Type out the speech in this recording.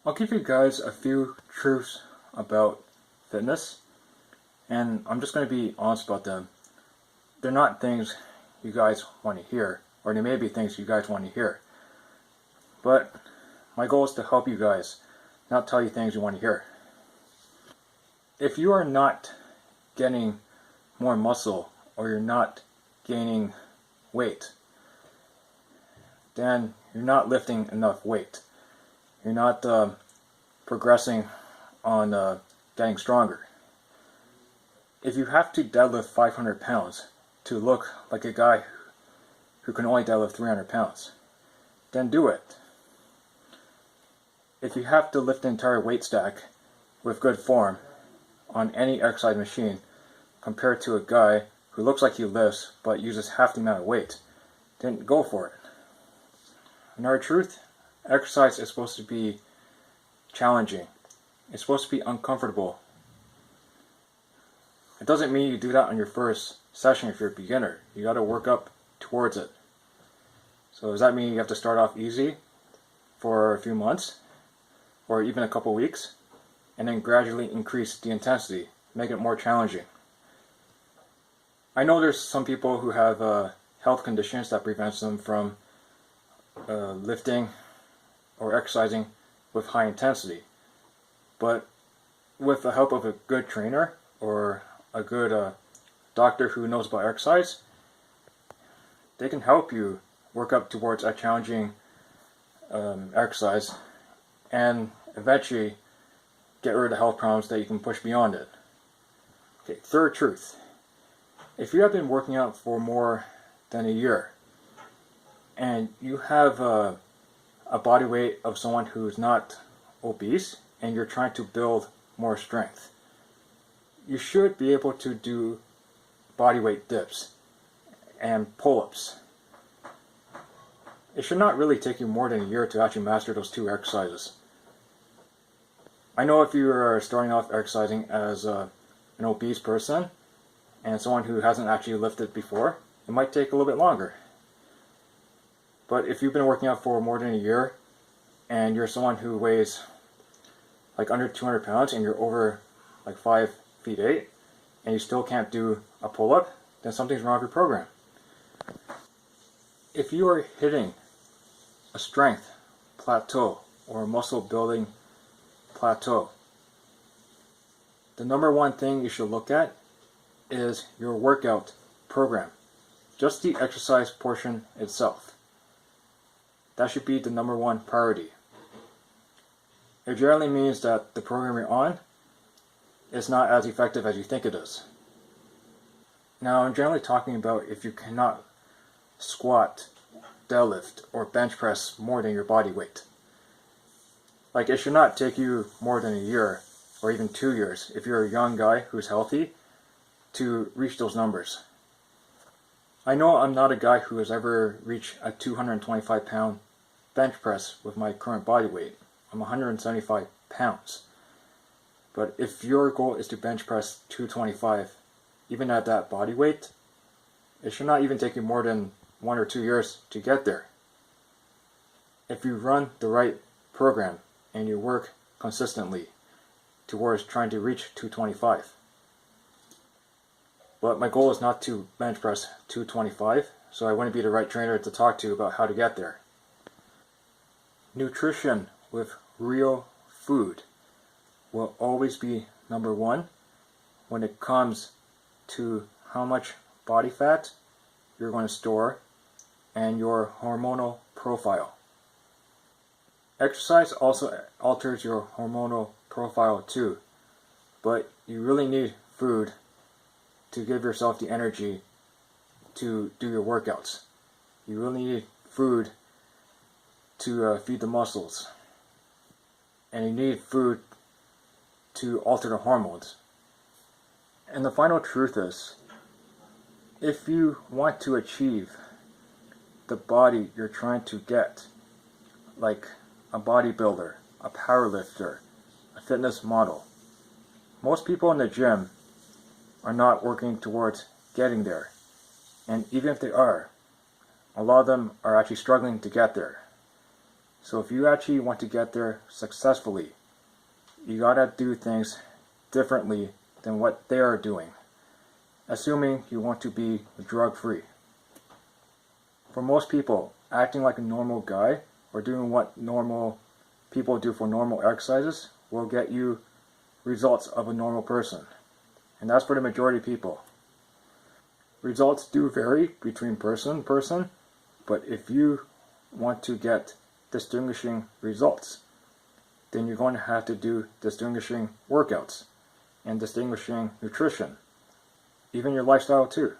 I'll give you guys a few truths about fitness, and I'm just going to be honest about them. They're not things you guys want to hear, or they may be things you guys want to hear. But my goal is to help you guys, not tell you things you want to hear. If you are not getting more muscle, or you're not gaining weight, then you're not lifting enough weight. You're not progressing on getting stronger. If you have to deadlift 500 pounds to look like a guy who can only deadlift 300 pounds, then do it. If you have to lift the entire weight stack with good form on any exercise machine compared to a guy who looks like he lifts but uses half the amount of weight, then go for it. Another truth, exercise is supposed to be challenging. It's supposed to be uncomfortable. It doesn't mean you do that on your first session if you're a beginner. You got to work up towards it. So does that mean you have to start off easy for a few months or even a couple weeks and then gradually increase the intensity, make it more challenging? I know there's some people who have health conditions that prevents them from lifting or exercising with high intensity, but with the help of a good trainer or a good doctor who knows about exercise, they can help you work up towards a challenging exercise and eventually get rid of the health problems that you can push beyond it. Okay, third truth. If you have been working out for more than a year and you have a body weight of someone who's not obese and you're trying to build more strength, you should be able to do body weight dips and pull-ups. It should not really take you more than a year to actually master those two exercises. I know if you are starting off exercising as an obese person and someone who hasn't actually lifted before, it might take a little bit longer. But if you've been working out for more than a year and you're someone who weighs like under 200 pounds and you're over like 5 feet 8 and you still can't do a pull-up, then something's wrong with your program. If you are hitting a strength plateau or a muscle building plateau, the number one thing you should look at is your workout program, just the exercise portion itself. That should be the number one priority. It generally means that the program you're on is not as effective as you think it is. Now, I'm generally talking about if you cannot squat, deadlift, or bench press more than your body weight. Like, it should not take you more than a year or even 2 years if you're a young guy who's healthy to reach those numbers. I know I'm not a guy who has ever reached a 225 pound bench press with my current body weight. I'm 175 pounds. But if your goal is to bench press 225, even at that body weight, it should not even take you more than 1 or 2 years to get there. If you run the right program and you work consistently towards trying to reach 225. But my goal is not to bench press 225, so I wouldn't be the right trainer to talk to about how to get there. Nutrition with real food will always be number one when it comes to how much body fat you're going to store and your hormonal profile. Exercise also alters your hormonal profile too, but you really need food to give yourself the energy to do your workouts. You really need food to feed the muscles, and you need food to alter the hormones. And the final truth is, if you want to achieve the body you're trying to get, like a bodybuilder, a powerlifter, a fitness model, most people in the gym are not working towards getting there. And even if they are, a lot of them are actually struggling to get there. So if you actually want to get there successfully, you gotta do things differently than what they are doing, assuming you want to be drug-free. For most people, acting like a normal guy or doing what normal people do for normal exercises will get you results of a normal person. And that's for the majority of people. Results do vary between person to person, but if you want to get distinguishing results, then you're going to have to do distinguishing workouts and distinguishing nutrition, even your lifestyle too.